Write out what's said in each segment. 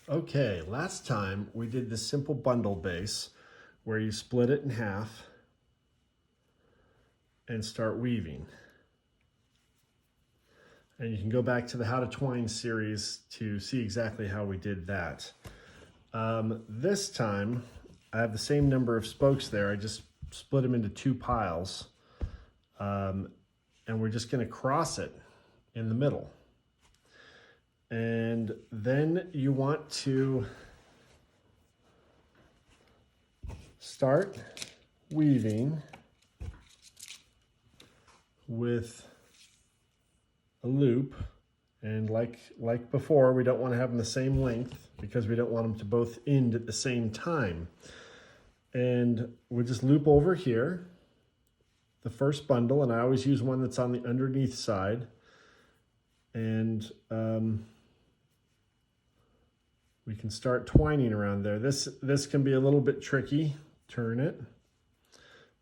Okay, last time we did the simple bundle base where you split it in half and start weaving. And you can go back to the How to Twine series to see exactly how we did that. This time I have the same number of spokes there. I just split them into two piles. And we're just going to cross it in the middle. And then you want to start weaving with a loop, and like before, we don't want to have them the same length because we don't want them to both end at the same time. And we just loop over here the first bundle, and I always use one that's on the underneath side, and we can start twining around there. This can be a little bit tricky, turn it,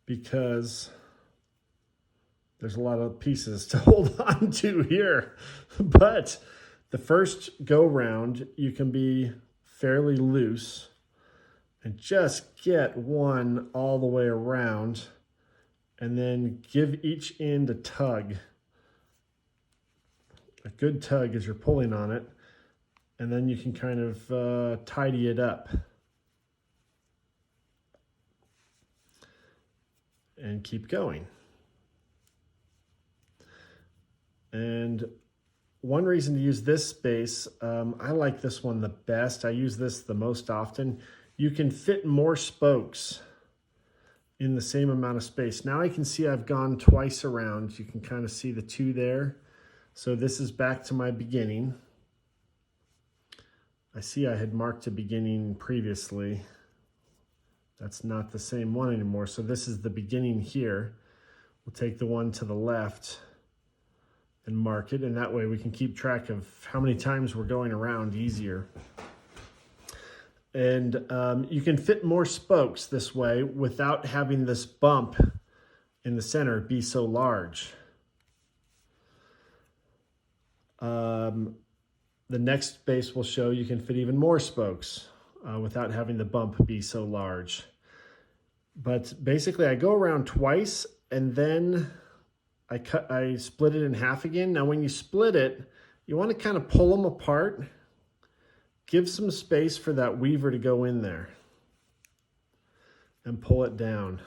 because there's a lot of pieces to hold on to here. But the first go round, you can be fairly loose and just get one all the way around, and then give each end a tug. A good tug as you're pulling on it, and then you can kind of tidy it up. And keep going. And one reason to use this space, I like this one the best. I use this the most often. You can fit more spokes in the same amount of space. Now I can see I've gone twice around. You can kind of see the two there. So this is back to my beginning. I see I had marked a beginning previously. That's not the same one anymore. So this is the beginning here. We'll take the one to the left and mark it, and that way we can keep track of how many times we're going around easier. And you can fit more spokes this way without having this bump in the center be so large. The next base will show you can fit even more spokes without having the bump be so large. But basically I go around twice, and then I split it in half again. Now when you split it, you want to kind of pull them apart. Give some space for that weaver to go in there and pull it down.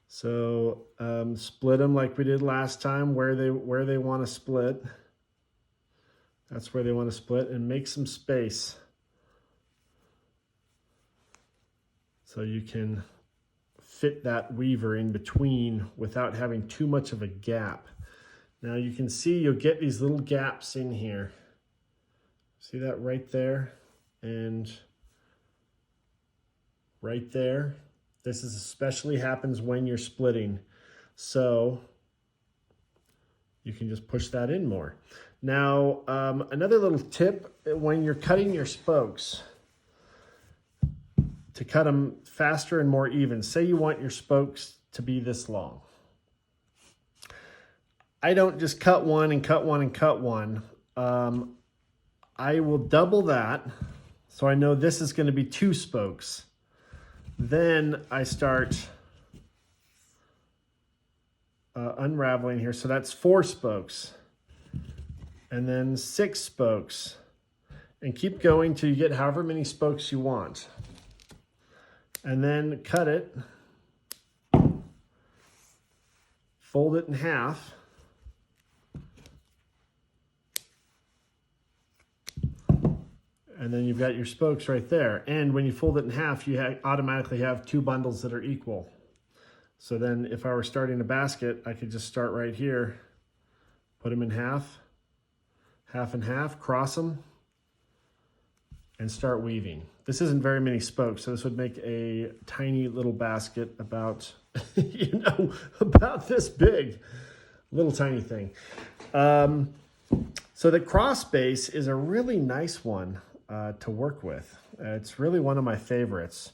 So split them like we did last time, where they want to split. That's where they want to split, and make some space so you can fit that weaver in between without having too much of a gap. Now you can see you'll get these little gaps in here. See that right there and right there? This is especially happens when you're splitting. So you can just push that in more. Now, another little tip, when you're cutting your spokes, to cut them faster and more even. Say you want your spokes to be this long. I don't just cut one and cut one and cut one. I will double that, so I know this is going to be 2 spokes. Then I start unraveling here, so that's 4 spokes. And then 6 spokes. And keep going till you get however many spokes you want. And then cut it, fold it in half, and then you've got your spokes right there. And when you fold it in half, you automatically have 2 bundles that are equal. So then if I were starting a basket, I could just start right here, put them in half, half and half, cross them, and start weaving. This isn't very many spokes, so this would make a tiny little basket about, about this big, little tiny thing. So the cross base is a really nice one to work with. It's really one of my favorites.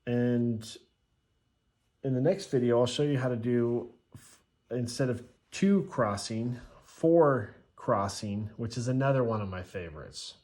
And in the next video, I'll show you how to do, instead of 2 crossing, 4 crossing, which is another one of my favorites.